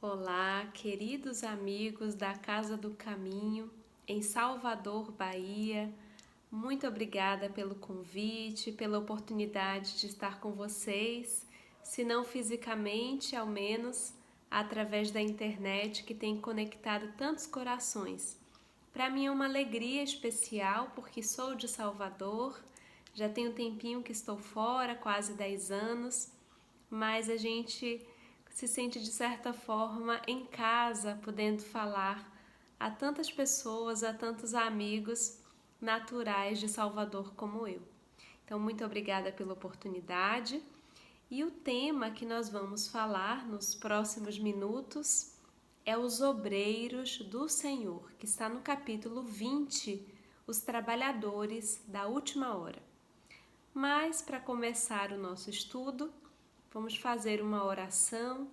Olá, queridos amigos da Casa do Caminho, em Salvador, Bahia. Muito obrigada pelo convite, pela oportunidade de estar com vocês, se não fisicamente, ao menos através da internet que tem conectado tantos corações. Para mim é uma alegria especial porque sou de Salvador, já tem um tempinho que estou fora, quase 10 anos, mas a gente se sente de certa forma em casa, podendo falar a tantas pessoas, a tantos amigos naturais de Salvador como eu. Então, muito obrigada pela oportunidade. E o tema que nós vamos falar nos próximos minutos é os obreiros do Senhor, que está no capítulo 20, os trabalhadores da última hora. Mas, para começar o nosso estudo, vamos fazer uma oração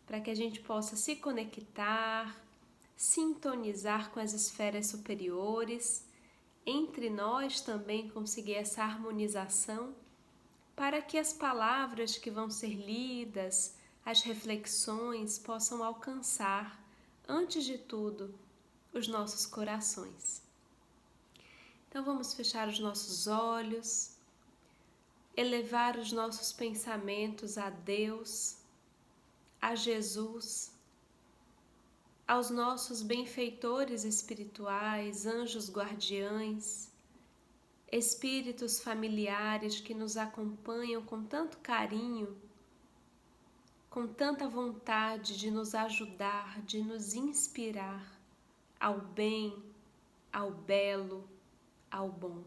para que a gente possa se conectar, sintonizar com as esferas superiores, entre nós também conseguir essa harmonização, para que as palavras que vão ser lidas, as reflexões possam alcançar, antes de tudo, os nossos corações. Então vamos fechar os nossos olhos, elevar os nossos pensamentos a Deus, a Jesus, aos nossos benfeitores espirituais, anjos guardiães, espíritos familiares que nos acompanham com tanto carinho, com tanta vontade de nos ajudar, de nos inspirar ao bem, ao belo, ao bom.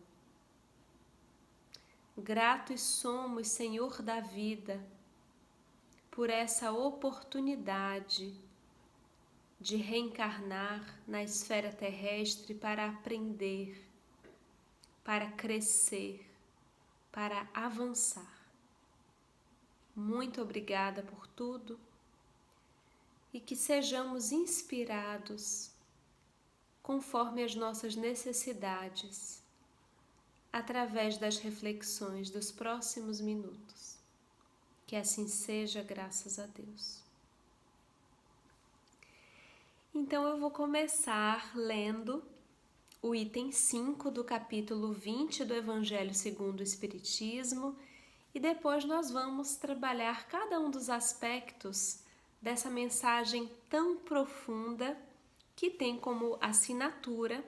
Gratos somos, Senhor da vida, por essa oportunidade de reencarnar na esfera terrestre para aprender, para crescer, para avançar. Muito obrigada por tudo e que sejamos inspirados conforme as nossas necessidades, através das reflexões dos próximos minutos. Que assim seja, graças a Deus. Então eu vou começar lendo o item 5 do capítulo 20 do Evangelho segundo o Espiritismo e depois nós vamos trabalhar cada um dos aspectos dessa mensagem tão profunda que tem como assinatura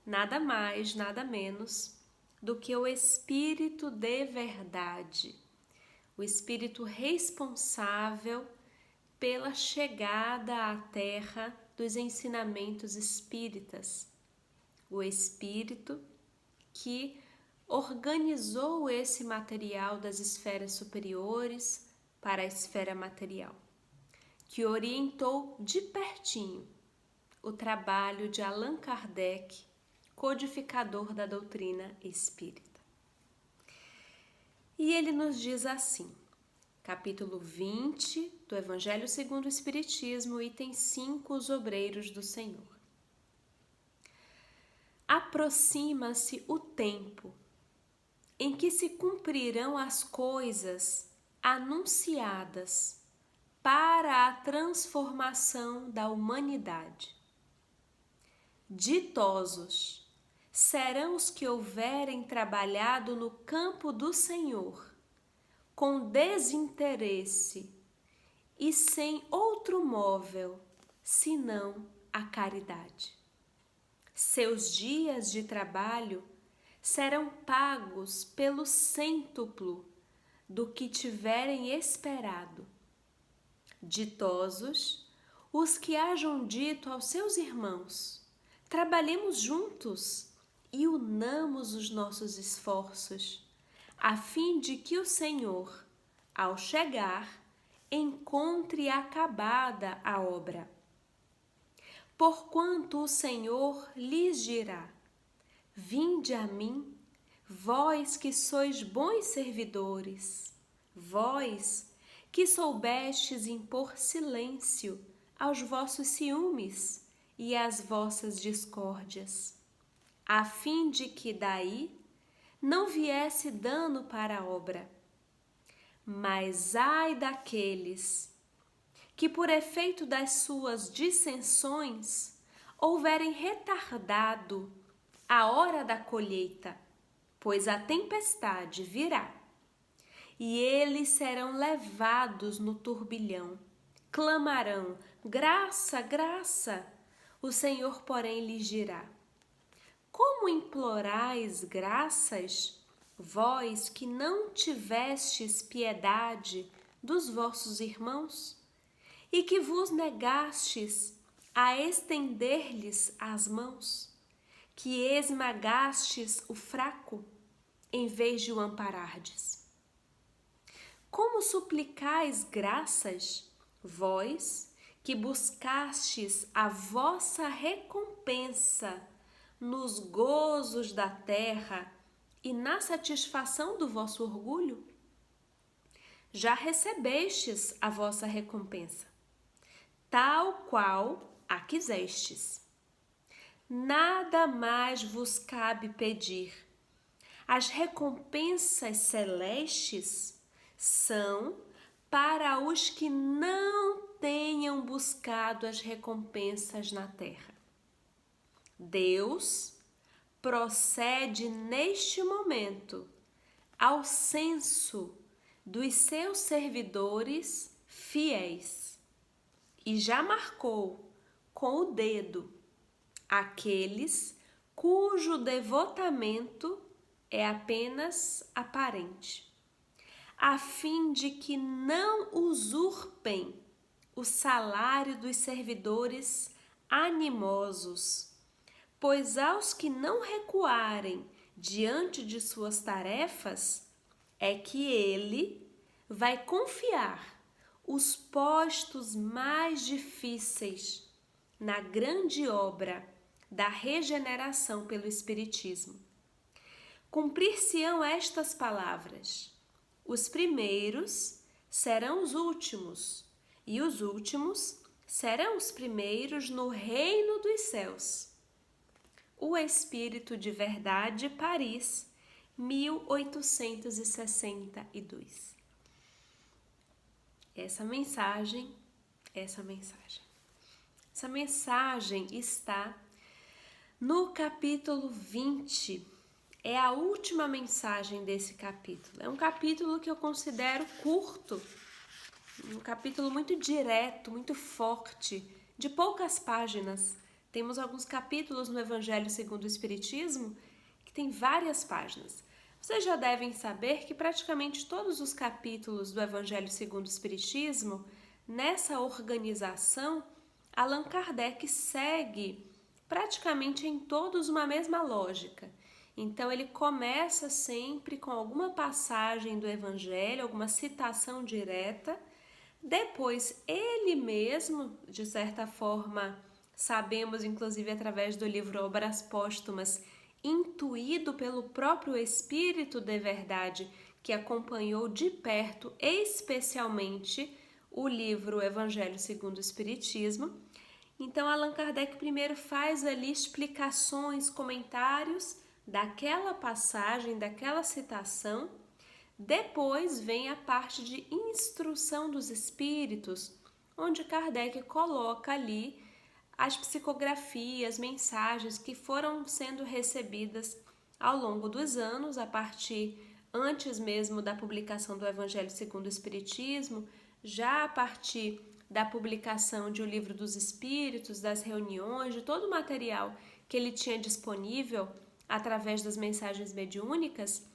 nada mais, nada menos do que o Espírito de verdade, o Espírito responsável pela chegada à Terra dos ensinamentos espíritas, o Espírito que organizou esse material das esferas superiores para a esfera material, que orientou de pertinho o trabalho de Allan Kardec, codificador da doutrina espírita. E ele nos diz assim, capítulo 20 do Evangelho segundo o Espiritismo, item 5, os obreiros do Senhor. Aproxima-se o tempo em que se cumprirão as coisas anunciadas para a transformação da humanidade. Ditosos serão os que houverem trabalhado no campo do Senhor, com desinteresse e sem outro móvel, senão a caridade. Seus dias de trabalho serão pagos pelo cêntuplo do que tiverem esperado. Ditosos os que hajam dito aos seus irmãos: trabalhemos juntos e unamos os nossos esforços, a fim de que o Senhor, ao chegar, encontre acabada a obra. Porquanto o Senhor lhes dirá: vinde a mim, vós que sois bons servidores, vós que soubestes impor silêncio aos vossos ciúmes e às vossas discórdias, a fim de que daí não viesse dano para a obra. Mas ai daqueles que por efeito das suas dissensões houverem retardado a hora da colheita, pois a tempestade virá, e eles serão levados no turbilhão. Clamarão: graça, graça. O Senhor, porém, lhes dirá: como implorais graças, vós que não tivestes piedade dos vossos irmãos, e que vos negastes a estender-lhes as mãos, que esmagastes o fraco, em vez de o amparardes? Como suplicais graças, vós que buscastes a vossa recompensa nos gozos da terra e na satisfação do vosso orgulho? Já recebestes a vossa recompensa, tal qual a quisestes. Nada mais vos cabe pedir. As recompensas celestes são para os que não tenham buscado as recompensas na terra. Deus procede neste momento ao censo dos seus servidores fiéis e já marcou com o dedo aqueles cujo devotamento é apenas aparente, a fim de que não usurpem o salário dos servidores animosos, pois aos que não recuarem diante de suas tarefas, é que ele vai confiar os postos mais difíceis na grande obra da regeneração pelo Espiritismo. Cumprir-se-ão estas palavras: os primeiros serão os últimos, e os últimos serão os primeiros no reino dos céus. O Espírito de Verdade, Paris, 1862. Essa mensagem está no capítulo 20. É a última mensagem desse capítulo. É um capítulo que eu considero curto, um capítulo muito direto, muito forte, de poucas páginas. Temos alguns capítulos no Evangelho segundo o Espiritismo que tem várias páginas. Vocês já devem saber que praticamente todos os capítulos do Evangelho segundo o Espiritismo, nessa organização, Allan Kardec segue praticamente em todos uma mesma lógica. Então ele começa sempre com alguma passagem do Evangelho, alguma citação direta, depois ele mesmo, de certa forma, sabemos inclusive através do livro Obras Póstumas, intuído pelo próprio Espírito de Verdade, que acompanhou de perto, especialmente, o livro Evangelho segundo o Espiritismo. Então, Allan Kardec primeiro faz ali explicações, comentários daquela passagem, daquela citação. Depois vem a parte de instrução dos espíritos, onde Kardec coloca ali as psicografias, mensagens que foram sendo recebidas ao longo dos anos, a partir antes mesmo da publicação do Evangelho segundo o Espiritismo, já a partir da publicação de O Livro dos Espíritos, das reuniões, de todo o material que ele tinha disponível através das mensagens mediúnicas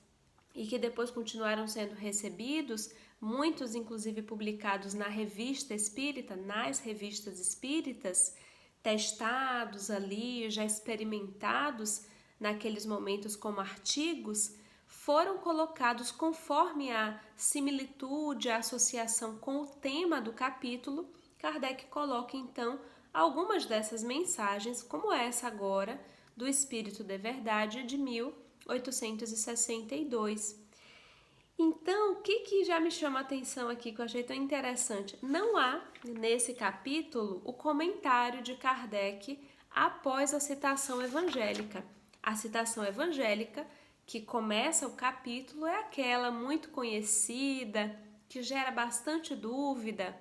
e que depois continuaram sendo recebidos, muitos inclusive publicados na revista espírita, nas revistas espíritas, testados ali, já experimentados naqueles momentos como artigos, foram colocados conforme a similitude, a associação com o tema do capítulo. Kardec coloca então algumas dessas mensagens, como essa agora, do Espírito de Verdade de 1862. Então, o que já me chama a atenção aqui, que eu achei tão interessante? Não há, nesse capítulo, o comentário de Kardec após a citação evangélica. A citação evangélica, que começa o capítulo, é aquela muito conhecida, que gera bastante dúvida,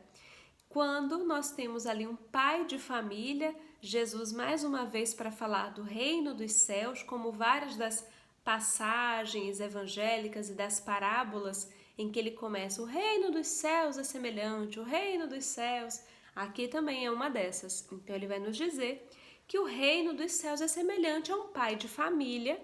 quando nós temos ali um pai de família, Jesus mais uma vez para falar do reino dos céus, como várias das passagens evangélicas e das parábolas em que ele começa: o reino dos céus é semelhante, o reino dos céus. Aqui também é uma dessas. Então ele vai nos dizer que o reino dos céus é semelhante a um pai de família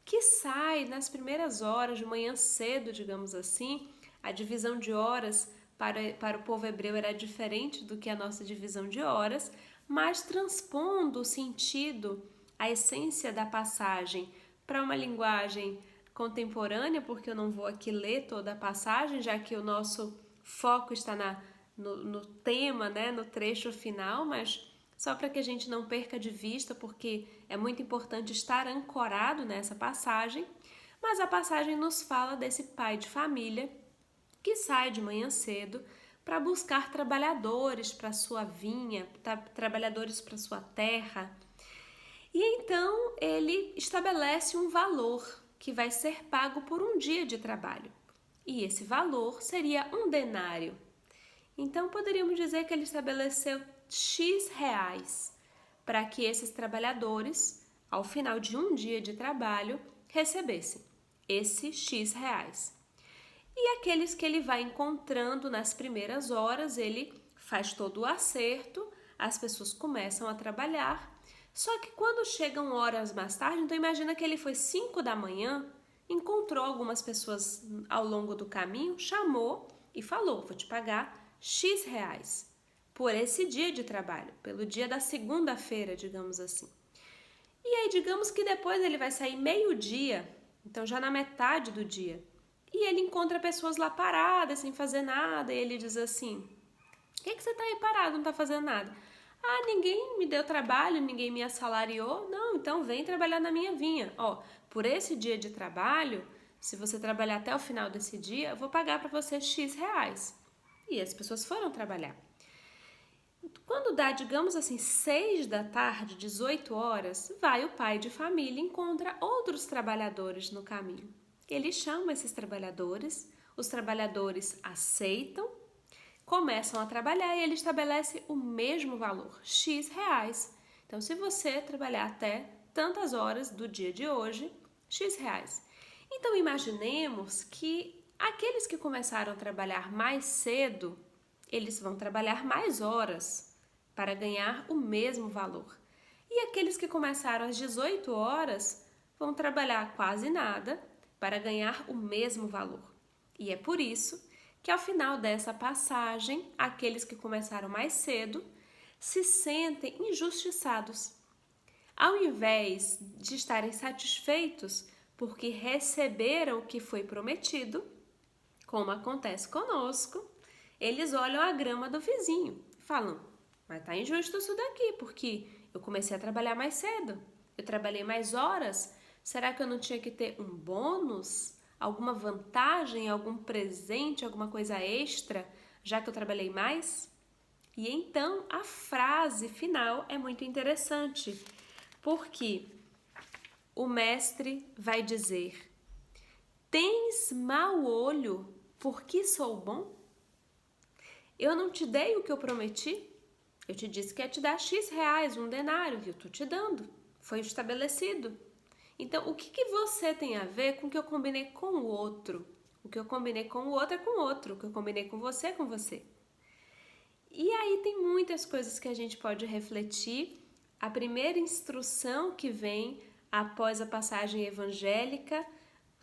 que sai nas primeiras horas, de manhã cedo, digamos assim. A divisão de horas para o povo hebreu era diferente do que a nossa divisão de horas, mas transpondo o sentido, a essência da passagem para uma linguagem contemporânea, porque eu não vou aqui ler toda a passagem, já que o nosso foco está no tema, né, no trecho final, mas só para que a gente não perca de vista, porque é muito importante estar ancorado nessa passagem. Mas a passagem nos fala desse pai de família que sai de manhã cedo para buscar trabalhadores para sua vinha, trabalhadores para sua terra. E então ele estabelece um valor que vai ser pago por um dia de trabalho. E esse valor seria um denário. Então poderíamos dizer que ele estabeleceu X reais para que esses trabalhadores, ao final de um dia de trabalho, recebessem esse X reais. E aqueles que ele vai encontrando nas primeiras horas, ele faz todo o acerto, as pessoas começam a trabalhar. Só que quando chegam horas mais tarde, então imagina que ele foi 5 da manhã, encontrou algumas pessoas ao longo do caminho, chamou e falou: vou te pagar X reais por esse dia de trabalho, pelo dia da segunda-feira, digamos assim. E aí, digamos que depois ele vai sair meio-dia, então já na metade do dia, e ele encontra pessoas lá paradas, sem fazer nada, e ele diz assim: o que você tá aí parado, não tá fazendo nada? Ah, ninguém me deu trabalho, ninguém me assalariou. Não, então vem trabalhar na minha vinha. Ó, por esse dia de trabalho, se você trabalhar até o final desse dia, eu vou pagar para você X reais. E as pessoas foram trabalhar. Quando dá, digamos assim, 6 da tarde, 18 horas, vai o pai de família e encontra outros trabalhadores no caminho. Ele chama esses trabalhadores, os trabalhadores aceitam, começam a trabalhar e ele estabelece o mesmo valor, X reais. Então, se você trabalhar até tantas horas do dia de hoje, X reais. Então, imaginemos que aqueles que começaram a trabalhar mais cedo, eles vão trabalhar mais horas para ganhar o mesmo valor. E aqueles que começaram às 18 horas vão trabalhar quase nada para ganhar o mesmo valor. E é por isso que ao final dessa passagem, aqueles que começaram mais cedo se sentem injustiçados. Ao invés de estarem satisfeitos porque receberam o que foi prometido, como acontece conosco, eles olham a grama do vizinho e falam: mas tá injusto isso daqui, porque eu comecei a trabalhar mais cedo, eu trabalhei mais horas, será que eu não tinha que ter um bônus? Alguma vantagem, algum presente, alguma coisa extra, já que eu trabalhei mais? E então a frase final é muito interessante, porque o mestre vai dizer: tens mau olho porque sou bom? Eu não te dei o que eu prometi? Eu te disse que ia te dar X reais, um denário, e eu estou te dando. Foi estabelecido. Então, o que você tem a ver com o que eu combinei com o outro? O que eu combinei com o outro é com o outro. O que eu combinei com você é com você. E aí tem muitas coisas que a gente pode refletir. A primeira instrução que vem após a passagem evangélica,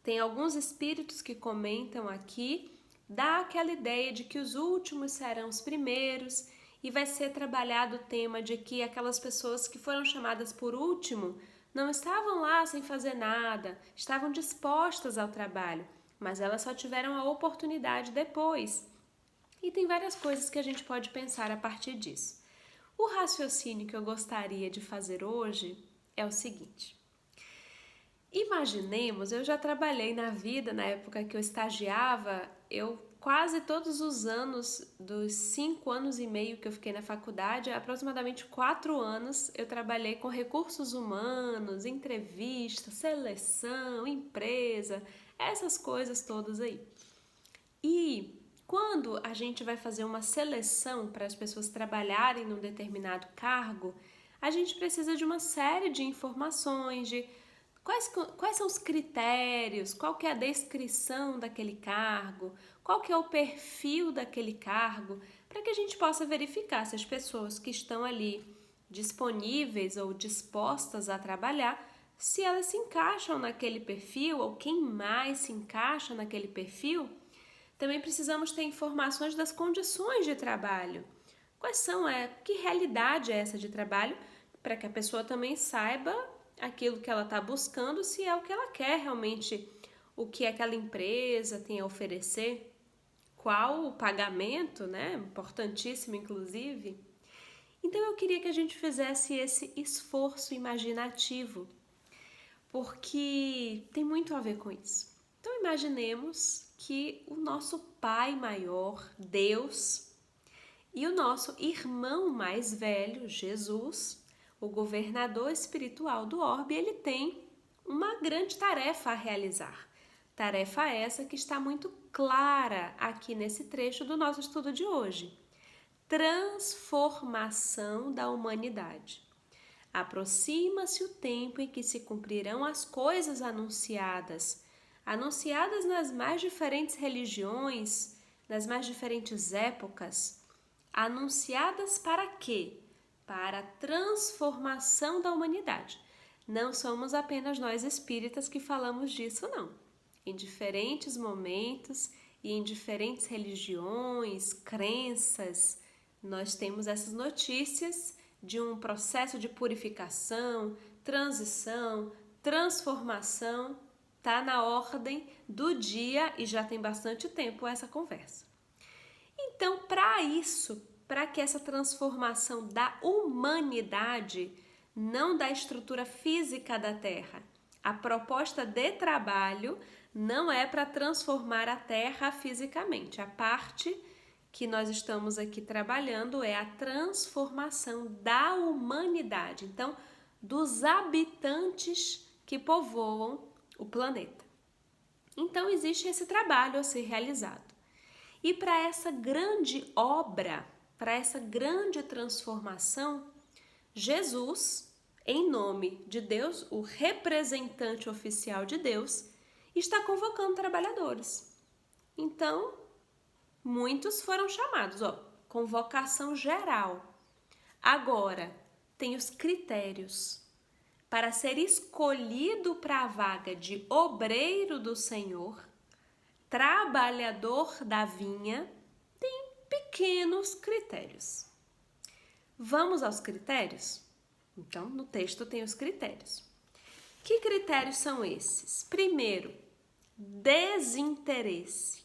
tem alguns espíritos que comentam aqui, dá aquela ideia de que os últimos serão os primeiros e vai ser trabalhado o tema de que aquelas pessoas que foram chamadas por último não estavam lá sem fazer nada, estavam dispostas ao trabalho, mas elas só tiveram a oportunidade depois. E tem várias coisas que a gente pode pensar a partir disso. O raciocínio que eu gostaria de fazer hoje é o seguinte: imaginemos, eu já trabalhei na vida, na época que eu estagiava, eu quase todos os anos, dos 5 anos e meio que eu fiquei na faculdade, aproximadamente 4 anos, eu trabalhei com recursos humanos, entrevista, seleção, empresa, essas coisas todas aí. E quando a gente vai fazer uma seleção para as pessoas trabalharem num determinado cargo, a gente precisa de uma série de informações, de quais são os critérios, qual que é a descrição daquele cargo, qual que é o perfil daquele cargo, para que a gente possa verificar se as pessoas que estão ali disponíveis ou dispostas a trabalhar, se elas se encaixam naquele perfil ou quem mais se encaixa naquele perfil. Também precisamos ter informações das condições de trabalho. Quais são, que realidade é essa de trabalho, para que a pessoa também saiba aquilo que ela está buscando, se é o que ela quer realmente, o que aquela empresa tem a oferecer, qual o pagamento, né? Importantíssimo, inclusive. Então eu queria que a gente fizesse esse esforço imaginativo, porque tem muito a ver com isso. Então imaginemos que o nosso Pai maior, Deus, e o nosso irmão mais velho, Jesus, o governador espiritual do orbe, ele tem uma grande tarefa a realizar. Tarefa essa que está muito clara aqui nesse trecho do nosso estudo de hoje. Transformação da humanidade. Aproxima-se o tempo em que se cumprirão as coisas anunciadas nas mais diferentes religiões, nas mais diferentes épocas. Anunciadas para quê? Para a transformação da humanidade. Não somos apenas nós espíritas que falamos disso, não. Em diferentes momentos e em diferentes religiões, crenças, nós temos essas notícias de um processo de purificação, transição, transformação. Está na ordem do dia e já tem bastante tempo essa conversa. Então, para que essa transformação da humanidade, não da estrutura física da Terra, a proposta de trabalho não é para transformar a Terra fisicamente. A parte que nós estamos aqui trabalhando é a transformação da humanidade, então, dos habitantes que povoam o planeta. Então, existe esse trabalho a ser realizado. E para essa grande obra, para essa grande transformação, Jesus, em nome de Deus, o representante oficial de Deus, está convocando trabalhadores. Então, muitos foram chamados, convocação geral. Agora, tem os critérios. Para ser escolhido para a vaga de obreiro do Senhor, trabalhador da vinha, tem pequenos critérios. Vamos aos critérios? Então, no texto tem os critérios. Que critérios são esses? Primeiro, desinteresse.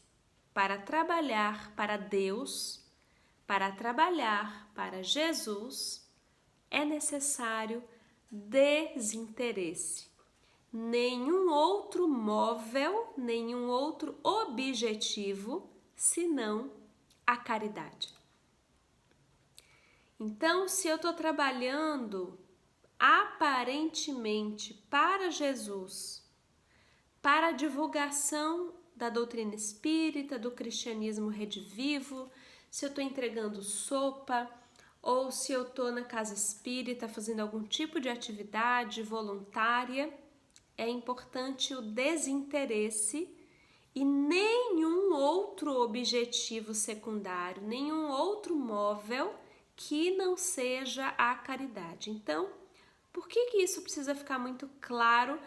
Para trabalhar para Deus, para trabalhar para Jesus, é necessário desinteresse. Nenhum outro móvel, nenhum outro objetivo, senão a caridade. Então, se eu estou trabalhando aparentemente para Jesus, para a divulgação da doutrina espírita, do cristianismo redivivo, se eu estou entregando sopa, ou se eu estou na casa espírita fazendo algum tipo de atividade voluntária, é importante o desinteresse e nenhum outro objetivo secundário, nenhum outro móvel que não seja a caridade. Então, por que isso precisa ficar muito claro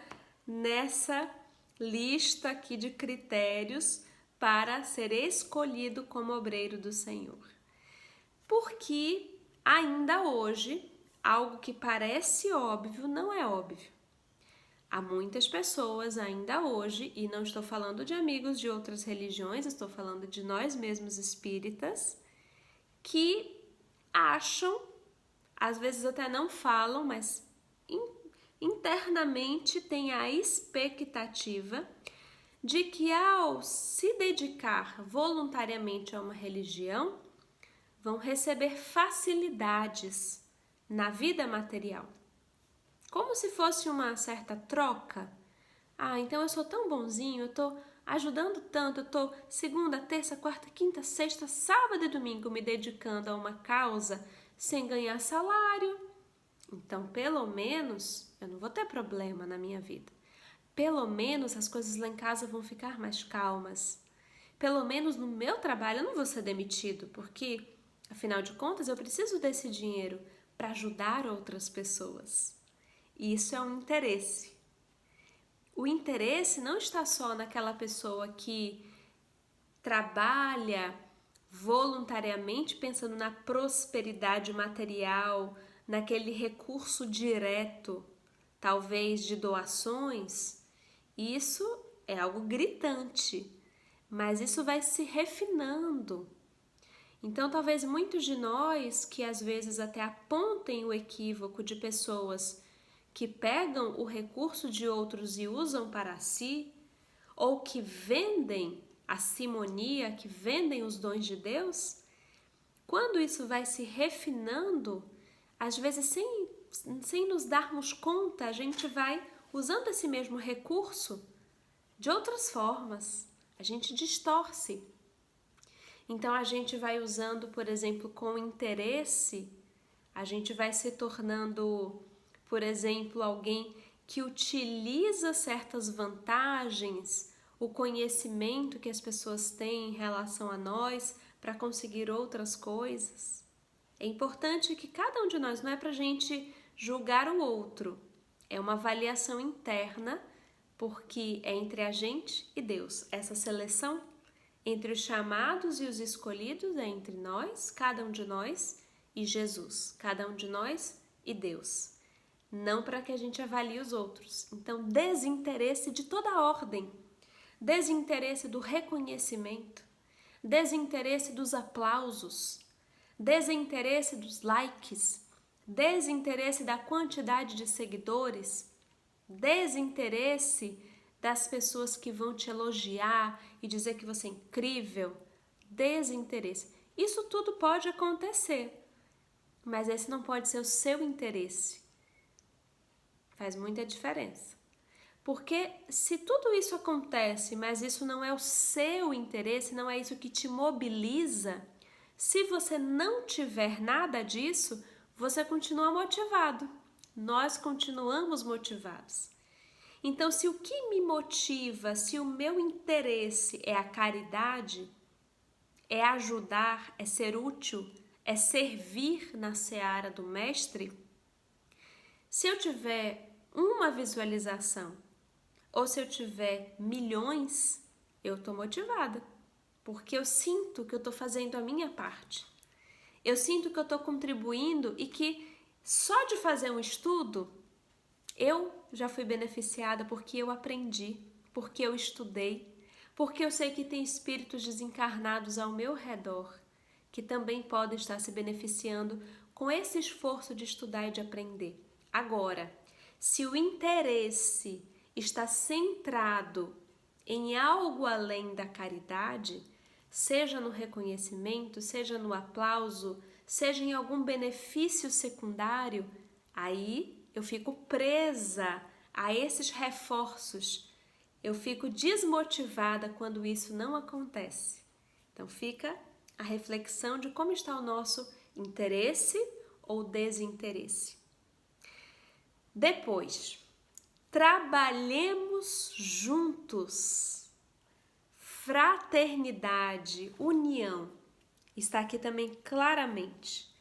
nessa lista aqui de critérios para ser escolhido como obreiro do Senhor? Porque ainda hoje, algo que parece óbvio não é óbvio. Há muitas pessoas ainda hoje, e não estou falando de amigos de outras religiões, estou falando de nós mesmos espíritas, que acham, às vezes até não falam, mas internamente têm a expectativa de que ao se dedicar voluntariamente a uma religião, vão receber facilidades na vida material. Como se fosse uma certa troca. Então eu sou tão bonzinho, eu estou ajudando tanto, eu estou segunda, terça, quarta, quinta, sexta, sábado e domingo me dedicando a uma causa sem ganhar salário. Então, pelo menos, eu não vou ter problema na minha vida. Pelo menos as coisas lá em casa vão ficar mais calmas. Pelo menos no meu trabalho eu não vou ser demitido, porque, afinal de contas, eu preciso desse dinheiro para ajudar outras pessoas. E isso é um interesse. O interesse não está só naquela pessoa que trabalha voluntariamente pensando na prosperidade material, naquele recurso direto, talvez de doações. Isso é algo gritante, mas isso vai se refinando. Então, talvez muitos de nós que às vezes até apontem o equívoco de pessoas que pegam o recurso de outros e usam para si, ou que vendem a simonia, que vendem os dons de Deus, quando isso vai se refinando, às vezes sem nos darmos conta, a gente vai usando esse mesmo recurso de outras formas, a gente distorce. Então a gente vai usando, por exemplo, com interesse, a gente vai se tornando, por exemplo, alguém que utiliza certas vantagens, o conhecimento que as pessoas têm em relação a nós para conseguir outras coisas. É importante que cada um de nós, não é para a gente julgar o outro, é uma avaliação interna, porque é entre a gente e Deus. Essa seleção entre os chamados e os escolhidos é entre nós, cada um de nós, e Jesus, cada um de nós e Deus. Não para que a gente avalie os outros. Então, desinteresse de toda a ordem, desinteresse do reconhecimento, desinteresse dos aplausos, desinteresse dos likes, desinteresse da quantidade de seguidores, desinteresse das pessoas que vão te elogiar e dizer que você é incrível, desinteresse. Isso tudo pode acontecer, mas esse não pode ser o seu interesse. Faz muita diferença. Porque se tudo isso acontece, mas isso não é o seu interesse, não é isso que te mobiliza, se você não tiver nada disso, você continua motivado. Nós continuamos motivados. Então, se o que me motiva, se o meu interesse é a caridade, é ajudar, é ser útil, é servir na seara do Mestre, se eu tiver uma visualização ou se eu tiver milhões, eu estou motivada, porque eu sinto que eu estou fazendo a minha parte. Eu sinto que eu estou contribuindo e que só de fazer um estudo, eu já fui beneficiada porque eu aprendi, porque eu estudei, porque eu sei que tem espíritos desencarnados ao meu redor que também podem estar se beneficiando com esse esforço de estudar e de aprender. Agora, se o interesse está centrado em algo além da caridade, seja no reconhecimento, seja no aplauso, seja em algum benefício secundário, aí eu fico presa a esses reforços. Eu fico desmotivada quando isso não acontece. Então fica a reflexão de como está o nosso interesse ou desinteresse. Depois, trabalhemos juntos. Fraternidade, união, está aqui também claramente.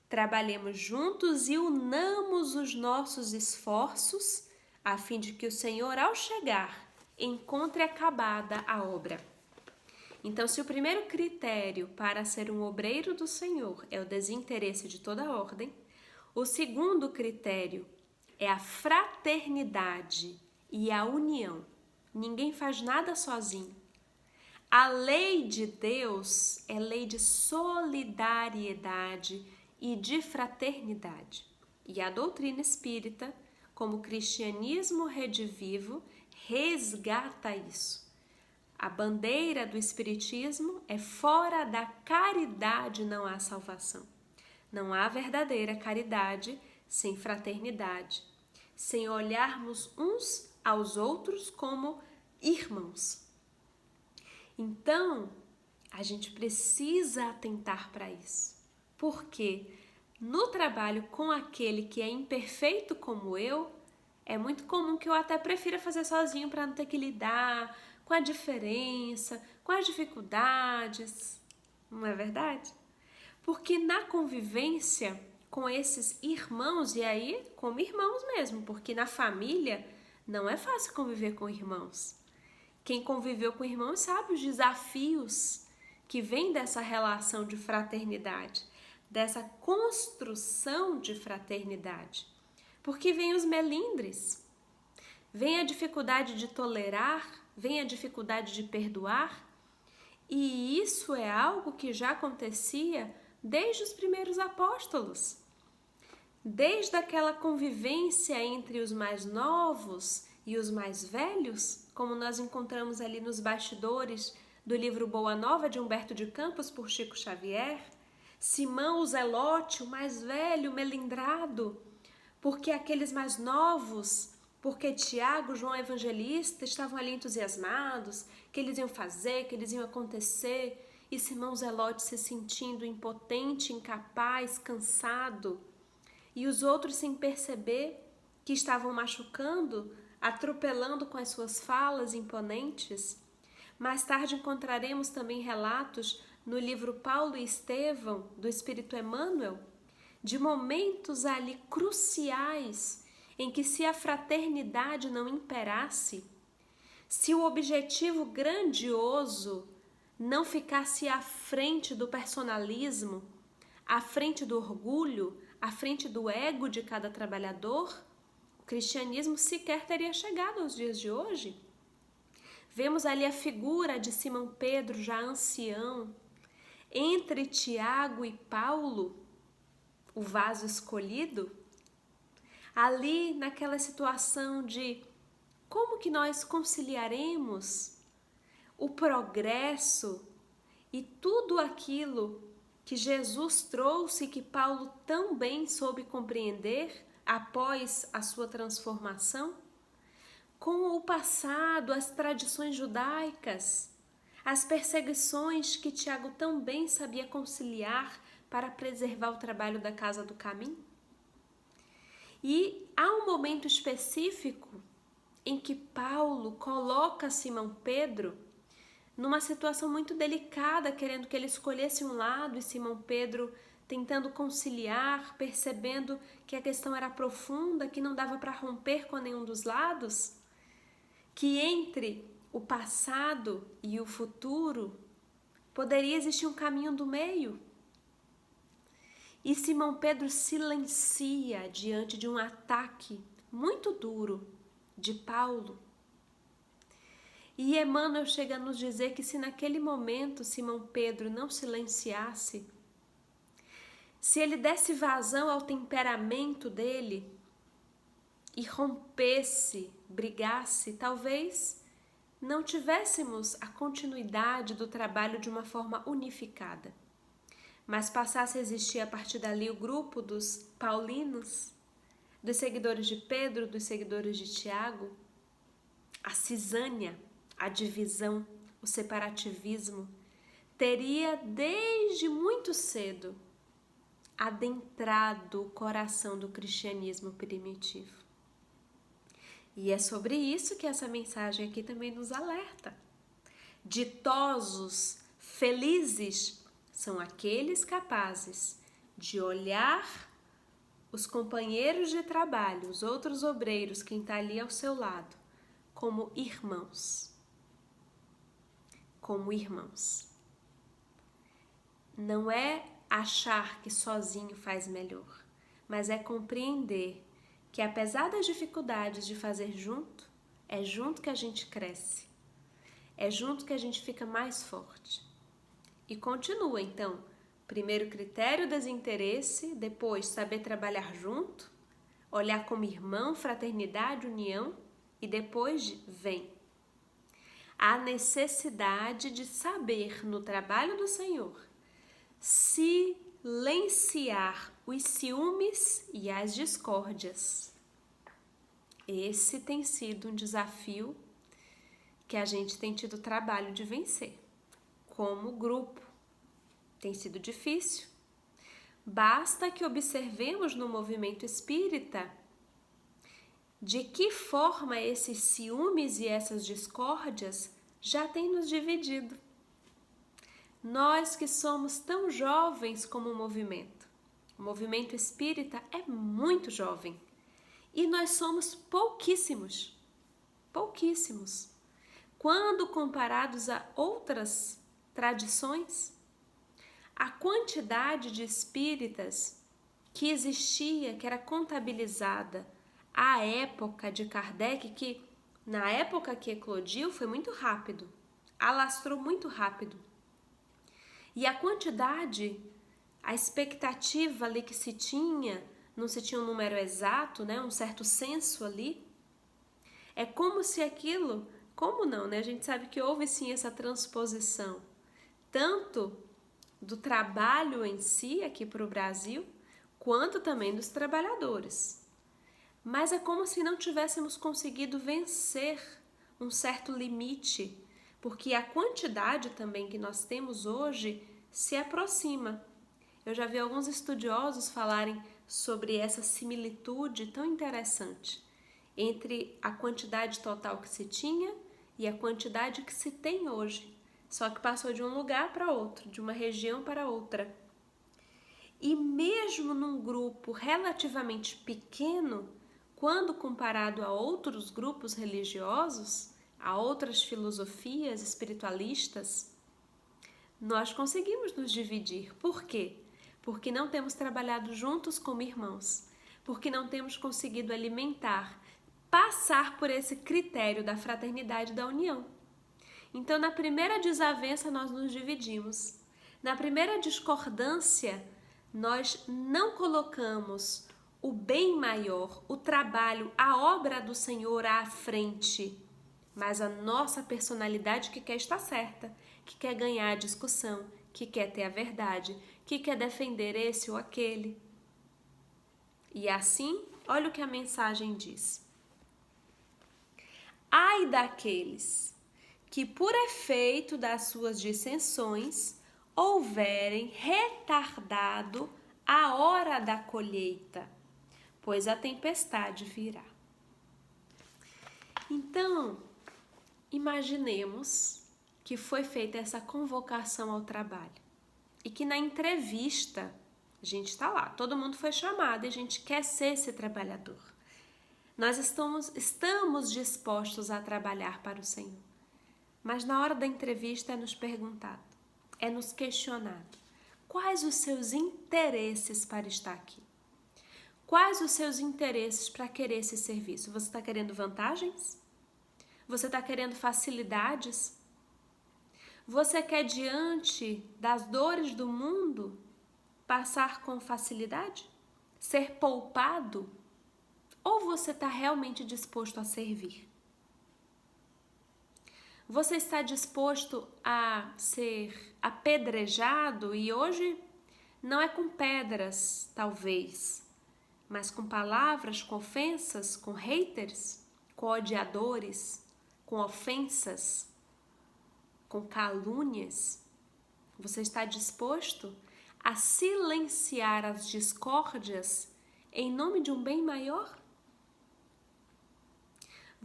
Trabalhemos juntos e unamos os nossos esforços a fim de que o Senhor, ao chegar, encontre acabada a obra. Então, se o primeiro critério para ser um obreiro do Senhor é o desinteresse de toda a ordem, o segundo critério é a fraternidade e a união. Ninguém faz nada sozinho. A lei de Deus é lei de solidariedade e de fraternidade. E a doutrina espírita, como cristianismo redivivo, resgata isso. A bandeira do espiritismo é: fora da caridade não há salvação. Não há verdadeira caridade sem fraternidade, sem olharmos uns aos outros como irmãos. Então, a gente precisa atentar para isso. Porque no trabalho com aquele que é imperfeito como eu, é muito comum que eu até prefira fazer sozinho para não ter que lidar com a diferença, com as dificuldades. Não é verdade? Porque na convivência com esses irmãos, e aí como irmãos mesmo, porque na família não é fácil conviver com irmãos. Quem conviveu com irmãos sabe os desafios que vêm dessa relação de fraternidade, dessa construção de fraternidade. Porque vem os melindres, vem a dificuldade de tolerar, vem a dificuldade de perdoar, e isso é algo que já acontecia desde os primeiros apóstolos. Desde aquela convivência entre os mais novos e os mais velhos, como nós encontramos ali nos bastidores do livro Boa Nova de Humberto de Campos por Chico Xavier, Simão o Zelote, o mais velho, melindrado, porque aqueles mais novos, porque Tiago, João Evangelista estavam ali entusiasmados, que eles iam fazer, que eles iam acontecer, e Simão Zelote se sentindo impotente, incapaz, cansado, e os outros sem perceber que estavam machucando, atropelando com as suas falas imponentes. Mais tarde encontraremos também relatos no livro Paulo e Estevão, do Espírito Emmanuel, de momentos ali cruciais em que, se a fraternidade não imperasse, se o objetivo grandioso não ficasse à frente do personalismo, à frente do orgulho, à frente do ego de cada trabalhador, o cristianismo sequer teria chegado aos dias de hoje. Vemos ali a figura de Simão Pedro, já ancião, entre Tiago e Paulo, o vaso escolhido, ali naquela situação de como que nós conciliaremos o progresso e tudo aquilo que Jesus trouxe, que Paulo tão bem soube compreender após a sua transformação, com o passado, as tradições judaicas, as perseguições que Tiago tão bem sabia conciliar para preservar o trabalho da Casa do Caminho. E há um momento específico em que Paulo coloca Simão Pedro numa situação muito delicada, querendo que ele escolhesse um lado, e Simão Pedro tentando conciliar, percebendo que a questão era profunda, que não dava para romper com nenhum dos lados, que entre o passado e o futuro poderia existir um caminho do meio. E Simão Pedro silencia diante de um ataque muito duro de Paulo. E Emmanuel chega a nos dizer que, se naquele momento Simão Pedro não silenciasse, se ele desse vazão ao temperamento dele e rompesse, brigasse, talvez não tivéssemos a continuidade do trabalho de uma forma unificada, mas passasse a existir a partir dali o grupo dos paulinos, dos seguidores de Pedro, dos seguidores de Tiago, a cisânia, a divisão, o separativismo, teria desde muito cedo adentrado o coração do cristianismo primitivo. E é sobre isso que essa mensagem aqui também nos alerta. Ditosos, felizes, são aqueles capazes de olhar os companheiros de trabalho, os outros obreiros, quem está ali ao seu lado, como irmãos. Como irmãos. Não é achar que sozinho faz melhor, mas é compreender que, apesar das dificuldades de fazer junto, é junto que a gente cresce, é junto que a gente fica mais forte. E continua, então, primeiro critério, desinteresse, depois saber trabalhar junto, olhar como irmão, fraternidade, união, e depois vem a necessidade de saber, no trabalho do Senhor, silenciar os ciúmes e as discórdias. Esse tem sido um desafio que a gente tem tido trabalho de vencer. como grupo. Tem sido difícil. Basta que observemos no movimento espírita de que forma esses ciúmes e essas discórdias já têm nos dividido. Nós que somos tão jovens como o movimento espírita é muito jovem e nós somos pouquíssimos, pouquíssimos. Quando comparados a outras tradições, a quantidade de espíritas que existia, que era contabilizada à época de Kardec, que na época que eclodiu foi muito rápido, alastrou muito rápido. E a quantidade, a expectativa ali que se tinha, não se tinha um número exato, né, um certo censo ali, é como se aquilo, como não, né? A gente sabe que houve sim essa transposição, tanto do trabalho em si aqui para o Brasil, quanto também dos trabalhadores. Mas é como se não tivéssemos conseguido vencer um certo limite, porque a quantidade também que nós temos hoje se aproxima. Eu já vi alguns estudiosos falarem sobre essa similitude tão interessante entre a quantidade total que se tinha e a quantidade que se tem hoje. Só que passou de um lugar para outro, de uma região para outra. E mesmo num grupo relativamente pequeno, quando comparado a outros grupos religiosos, a outras filosofias espiritualistas, nós conseguimos nos dividir. Por quê? Porque não temos trabalhado juntos como irmãos, porque não temos conseguido alimentar, passar por esse critério da fraternidade e da união. Então, na primeira desavença, nós nos dividimos. Na primeira discordância, nós não colocamos o bem maior, o trabalho, a obra do Senhor à frente, mas a nossa personalidade que quer estar certa, que quer ganhar a discussão, que quer ter a verdade, que quer defender esse ou aquele. E assim, olha o que a mensagem diz. Ai daqueles que por efeito das suas dissensões houverem retardado a hora da colheita, pois a tempestade virá. Então, imaginemos que foi feita essa convocação ao trabalho e que na entrevista, a gente está lá, todo mundo foi chamado e a gente quer ser esse trabalhador. Nós estamos dispostos a trabalhar para o Senhor. Mas na hora da entrevista é nos perguntado, é nos questionado, quais os seus interesses para estar aqui? Quais os seus interesses para querer esse serviço? Você está querendo vantagens? Você está querendo facilidades? Você quer, diante das dores do mundo, passar com facilidade? Ser poupado? Ou você está realmente disposto a servir? Você está disposto a ser apedrejado? E hoje não é com pedras, talvez, mas com palavras, com ofensas, com haters, com odiadores, com ofensas, com calúnias. Você está disposto a silenciar as discórdias em nome de um bem maior?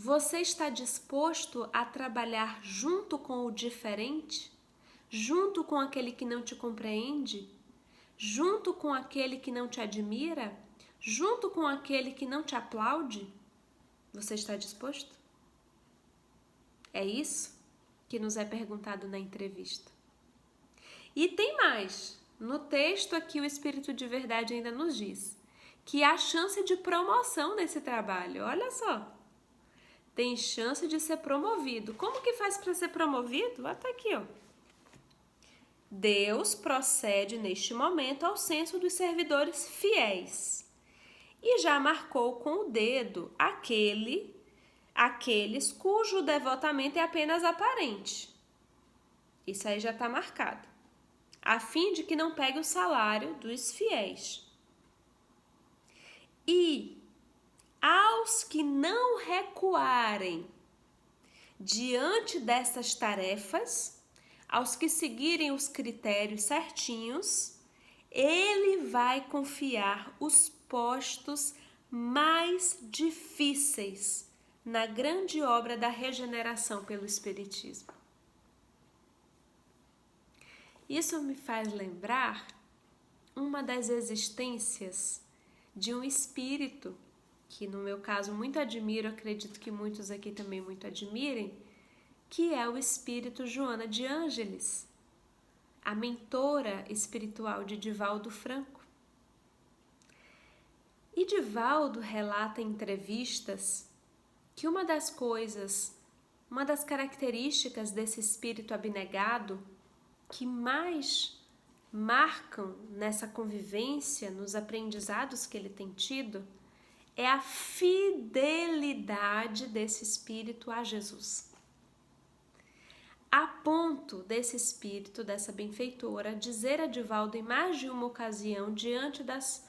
Você está disposto a trabalhar junto com o diferente? Junto com aquele que não te compreende? Junto com aquele que não te admira? Junto com aquele que não te aplaude? Você está disposto? É isso que nos é perguntado na entrevista. E tem mais. No texto aqui o Espírito de Verdade ainda nos diz que há chance de promoção nesse trabalho. Olha só. Tem chance de ser promovido. Como que faz para ser promovido? Até aqui, ó. Deus procede neste momento ao censo dos servidores fiéis e já marcou com o dedo aqueles cujo devotamento é apenas aparente. Isso aí já está marcado, a fim de que não pegue o salário dos fiéis. E aos que não recuarem diante dessas tarefas, aos que seguirem os critérios certinhos, ele vai confiar os postos mais difíceis na grande obra da regeneração pelo Espiritismo. Isso me faz lembrar uma das existências de um espírito, que no meu caso muito admiro, acredito que muitos aqui também muito admirem, que é o espírito Joana de Ângeles, a mentora espiritual de Divaldo Franco. E Divaldo relata em entrevistas que uma das características desse espírito abnegado que mais marcam nessa convivência, nos aprendizados que ele tem tido, é a fidelidade desse espírito a Jesus. A ponto desse espírito, dessa benfeitora, dizer a Divaldo em mais de uma ocasião, diante das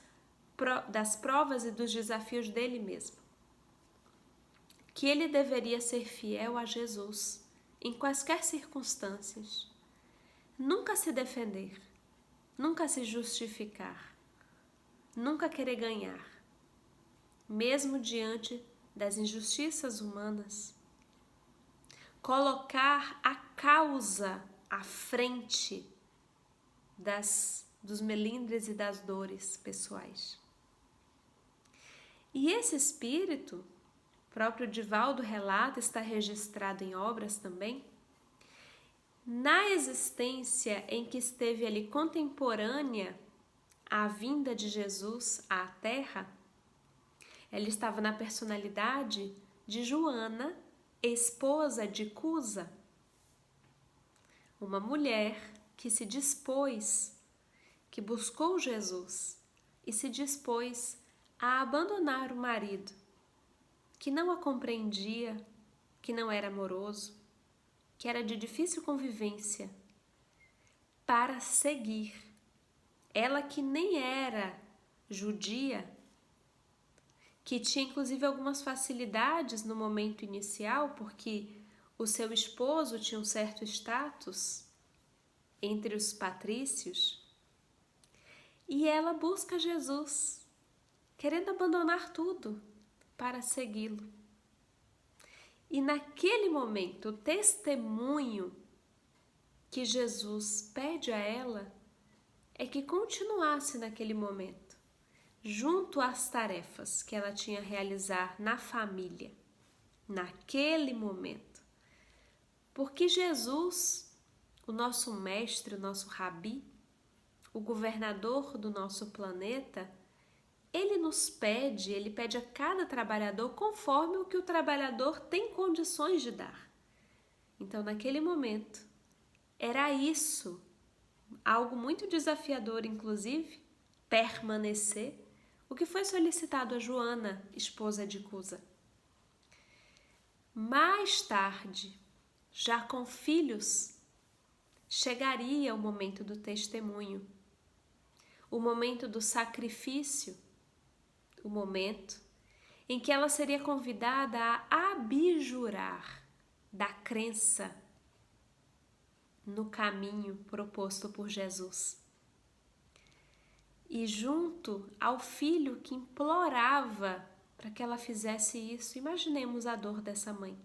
provas e dos desafios dele mesmo, que ele deveria ser fiel a Jesus em quaisquer circunstâncias, nunca se defender, nunca se justificar, nunca querer ganhar, mesmo diante das injustiças humanas, colocar a causa à frente dos melindres e das dores pessoais. E esse espírito, próprio Divaldo relata, está registrado em obras também, na existência em que esteve ali contemporânea à vinda de Jesus à Terra, ela estava na personalidade de Joana, esposa de Cusa, uma mulher que se dispôs, que buscou Jesus e se dispôs a abandonar o marido, que não a compreendia, que não era amoroso, que era de difícil convivência, para seguir. Ela que nem era judia, que tinha inclusive algumas facilidades no momento inicial, porque o seu esposo tinha um certo status entre os patrícios, e ela busca Jesus, querendo abandonar tudo para segui-lo. E naquele momento, o testemunho que Jesus pede a ela é que continuasse naquele momento, junto às tarefas que ela tinha a realizar na família, naquele momento. Porque Jesus, o nosso mestre, o nosso rabi, o governador do nosso planeta, ele pede a cada trabalhador conforme o que o trabalhador tem condições de dar. Então, naquele momento, era isso, algo muito desafiador, inclusive, permanecer, o que foi solicitado a Joana, esposa de Cusa. Mais tarde, já com filhos, chegaria o momento do testemunho, o momento do sacrifício, o momento em que ela seria convidada a abjurar da crença no caminho proposto por Jesus. E junto ao filho que implorava para que ela fizesse isso, imaginemos a dor dessa mãe.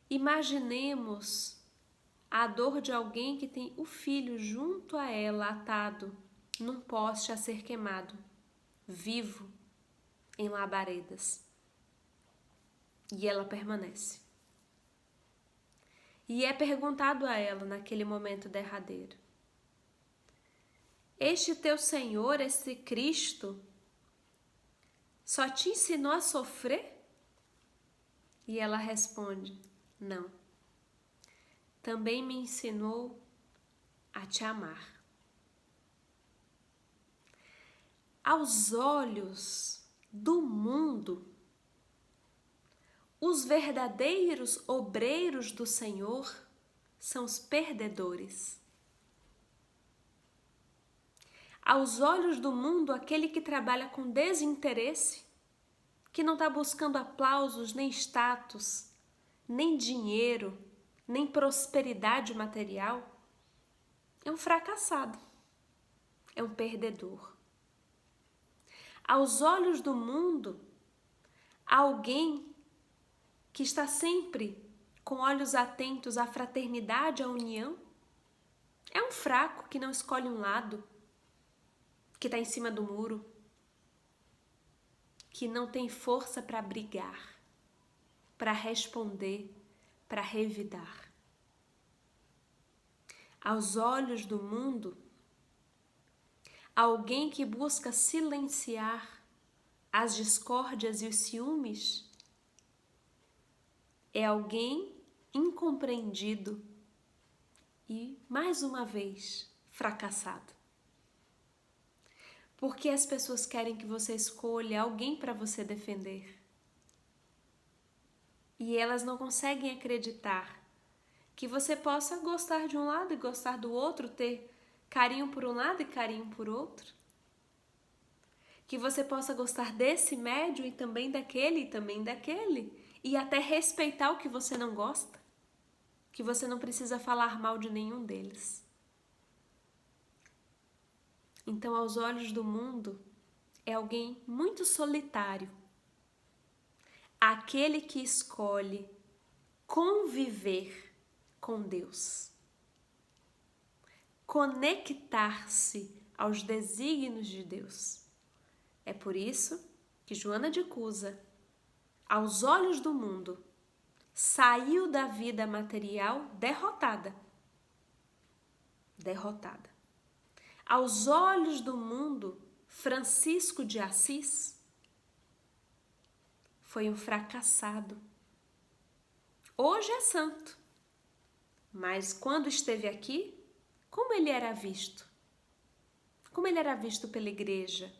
Imaginemos a dor de alguém que tem o filho junto a ela, atado num poste a ser queimado, vivo, em labaredas. E ela permanece. E é perguntado a ela naquele momento derradeiro: este teu Senhor, esse Cristo, só te ensinou a sofrer? E ela responde: não. Também me ensinou a te amar. Aos olhos do mundo, os verdadeiros obreiros do Senhor são os perdedores. Aos olhos do mundo, aquele que trabalha com desinteresse, que não está buscando aplausos, nem status, nem dinheiro, nem prosperidade material, é um fracassado, é um perdedor. Aos olhos do mundo, alguém que está sempre com olhos atentos à fraternidade, à união, é um fraco que não escolhe um lado, que está em cima do muro, que não tem força para brigar, para responder, para revidar. Aos olhos do mundo, alguém que busca silenciar as discórdias e os ciúmes é alguém incompreendido e, mais uma vez, fracassado. Porque as pessoas querem que você escolha alguém para você defender. E elas não conseguem acreditar que você possa gostar de um lado e gostar do outro, ter carinho por um lado e carinho por outro. Que você possa gostar desse médium e também daquele, e até respeitar o que você não gosta, que você não precisa falar mal de nenhum deles. Então, aos olhos do mundo, é alguém muito solitário, aquele que escolhe conviver com Deus, conectar-se aos desígnios de Deus. É por isso que Joana de Cusa, aos olhos do mundo, saiu da vida material derrotada. Derrotada. Aos olhos do mundo, Francisco de Assis foi um fracassado. Hoje é santo, mas quando esteve aqui, como ele era visto? Como ele era visto pela igreja?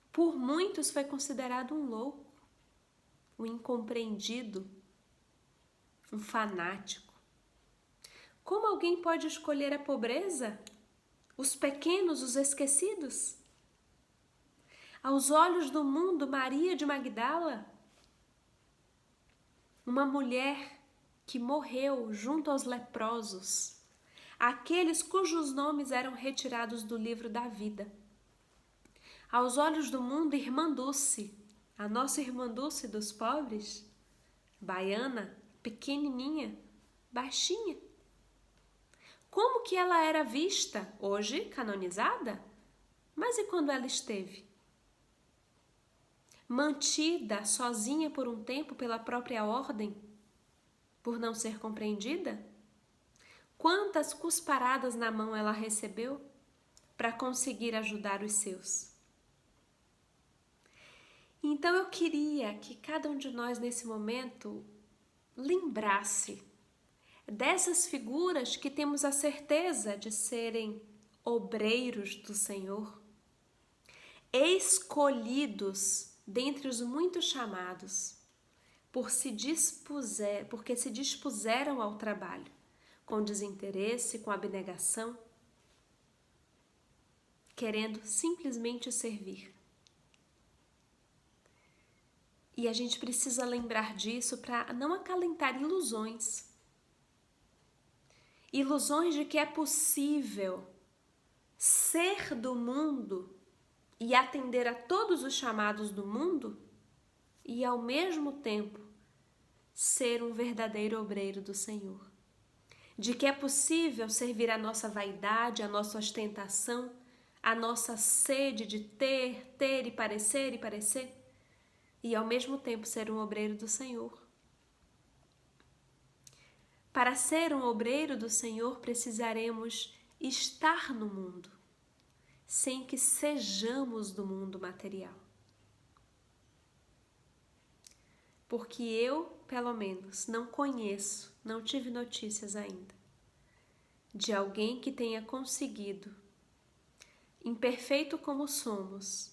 Por muitos foi considerado um louco, um incompreendido, um fanático. Como alguém pode escolher a pobreza? Os pequenos, os esquecidos? Aos olhos do mundo, Maria de Magdala, uma mulher que morreu junto aos leprosos, aqueles cujos nomes eram retirados do livro da vida. Aos olhos do mundo, Irmã Dulce, a nossa Irmã Dulce dos pobres, baiana, pequenininha, baixinha. Como que ela era vista? Hoje, canonizada? Mas e quando ela esteve? Mantida sozinha por um tempo pela própria ordem? Por não ser compreendida? Quantas cusparadas na mão ela recebeu para conseguir ajudar os seus? Então eu queria que cada um de nós nesse momento lembrasse dessas figuras que temos a certeza de serem obreiros do Senhor, escolhidos dentre os muitos chamados, porque se dispuseram ao trabalho, com desinteresse, com abnegação, querendo simplesmente servir. E a gente precisa lembrar disso para não acalentar ilusões. Ilusões de que é possível ser do mundo e atender a todos os chamados do mundo e, ao mesmo tempo, ser um verdadeiro obreiro do Senhor. De que é possível servir a nossa vaidade, a nossa ostentação, a nossa sede de ter e parecer, e ao mesmo tempo ser um obreiro do Senhor. Para ser um obreiro do Senhor, precisaremos estar no mundo, sem que sejamos do mundo material. Porque eu, pelo menos, não conheço, não tive notícias ainda, de alguém que tenha conseguido, imperfeito como somos,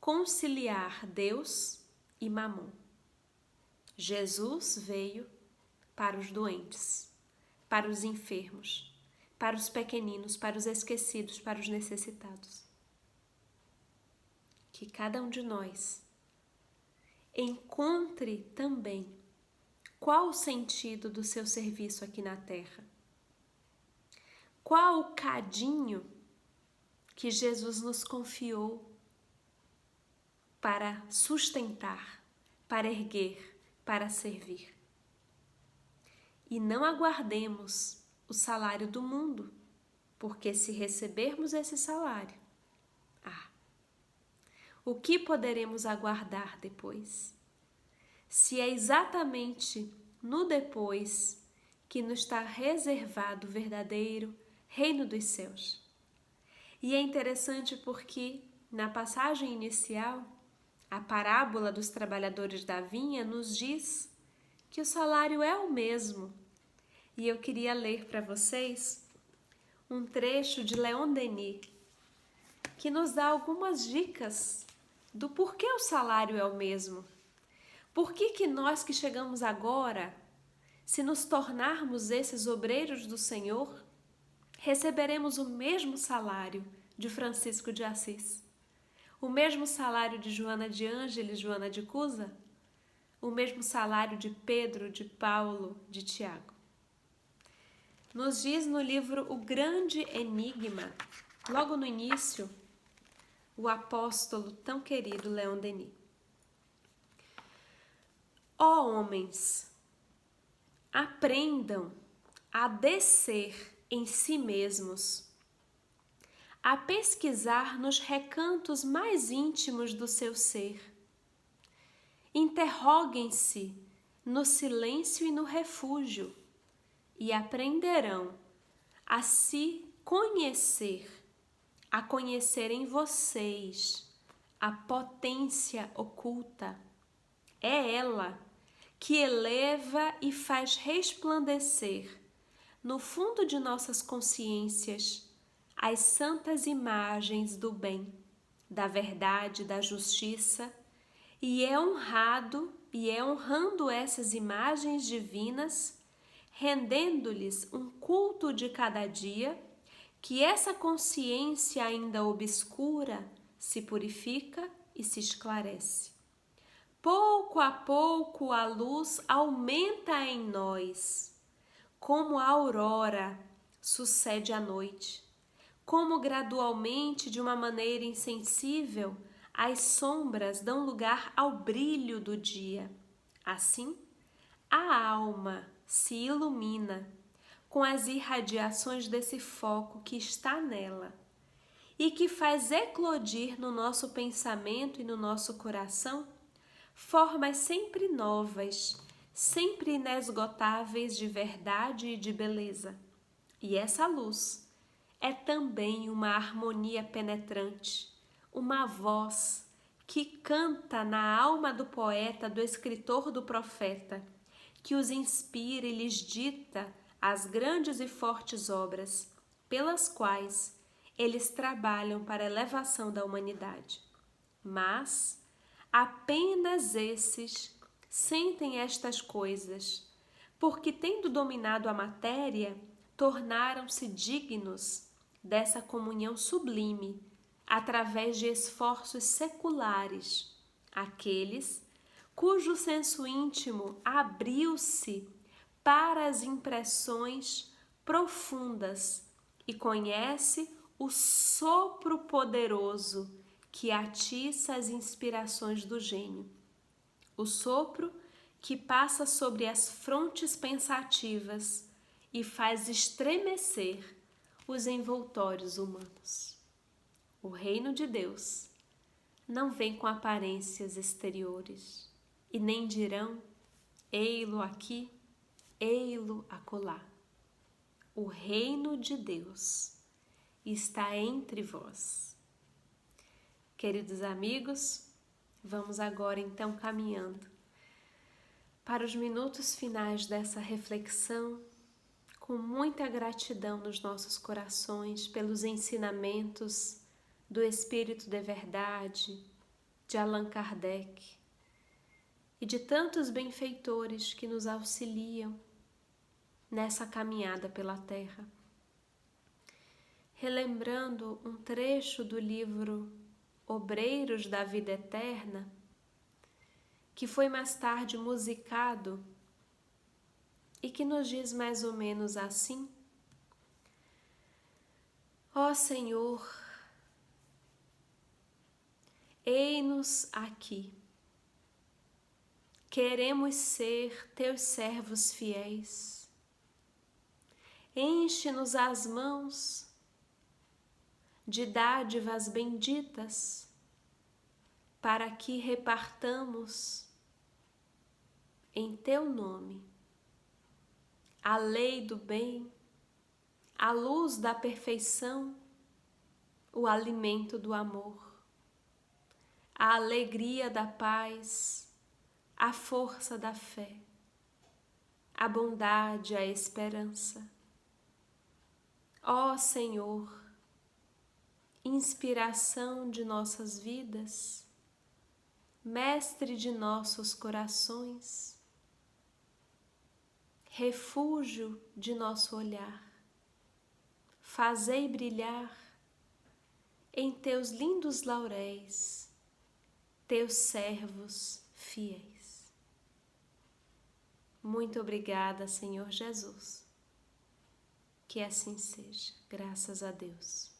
conciliar Deus e Mamon. Jesus veio para os doentes, para os enfermos, para os pequeninos, para os esquecidos, para os necessitados. Que cada um de nós encontre também Qual o sentido do seu serviço aqui na Terra? Qual o cadinho que Jesus nos confiou para sustentar, para erguer, para servir? E não aguardemos o salário do mundo, porque se recebermos esse salário, o que poderemos aguardar depois? Se é exatamente no depois que nos está reservado o verdadeiro reino dos céus. E é interessante porque na passagem inicial, a parábola dos trabalhadores da vinha nos diz que o salário é o mesmo. E eu queria ler para vocês um trecho de Leon Denis, que nos dá algumas dicas do porquê o salário é o mesmo. Por que nós que chegamos agora, se nos tornarmos esses obreiros do Senhor, receberemos o mesmo salário de Francisco de Assis? O mesmo salário de Joana de Ângeles, Joana de Cusa? O mesmo salário de Pedro, de Paulo, de Tiago? Nos diz no livro O Grande Enigma, logo no início, o apóstolo tão querido Leon Denis. Ó homens, aprendam a descer em si mesmos, a pesquisar nos recantos mais íntimos do seu ser. Interroguem-se no silêncio e no refúgio e aprenderão a se conhecer, a conhecer em vocês a potência oculta. É ela que eleva e faz resplandecer no fundo de nossas consciências as santas imagens do bem, da verdade, da justiça, e é honrando essas imagens divinas, rendendo-lhes um culto de cada dia, que essa consciência ainda obscura se purifica e se esclarece. Pouco a pouco a luz aumenta em nós, como a aurora sucede à noite, como gradualmente, de uma maneira insensível, as sombras dão lugar ao brilho do dia. Assim, a alma se ilumina com as irradiações desse foco que está nela e que faz eclodir no nosso pensamento e no nosso coração formas sempre novas, sempre inesgotáveis de verdade e de beleza. E essa luz é também uma harmonia penetrante, uma voz que canta na alma do poeta, do escritor, do profeta, que os inspira e lhes dita as grandes e fortes obras pelas quais eles trabalham para a elevação da humanidade. Mas apenas esses sentem estas coisas, porque, tendo dominado a matéria, tornaram-se dignos dessa comunhão sublime através de esforços seculares, aqueles cujo senso íntimo abriu-se para as impressões profundas e conhece o sopro poderoso que atiça as inspirações do gênio, o sopro que passa sobre as frontes pensativas e faz estremecer os envoltórios humanos. O reino de Deus não vem com aparências exteriores e nem dirão, ei-lo aqui, ei-lo acolá. O reino de Deus está entre vós. Queridos amigos, vamos agora então caminhando para os minutos finais dessa reflexão, com muita gratidão nos nossos corações pelos ensinamentos do Espírito de Verdade, de Allan Kardec e de tantos benfeitores que nos auxiliam nessa caminhada pela Terra. Relembrando um trecho do livro Obreiros da Vida Eterna, que foi mais tarde musicado e que nos diz mais ou menos assim: ó Senhor, ei-nos aqui. Queremos ser teus servos fiéis. Enche-nos as mãos de dádivas benditas, para que repartamos em teu nome a lei do bem, a luz da perfeição, o alimento do amor, a alegria da paz, a força da fé, a bondade, a esperança. Ó Senhor, inspiração de nossas vidas, mestre de nossos corações, refúgio de nosso olhar, fazei brilhar em teus lindos lauréis, teus servos fiéis. Muito obrigada, Senhor Jesus. Que assim seja, graças a Deus.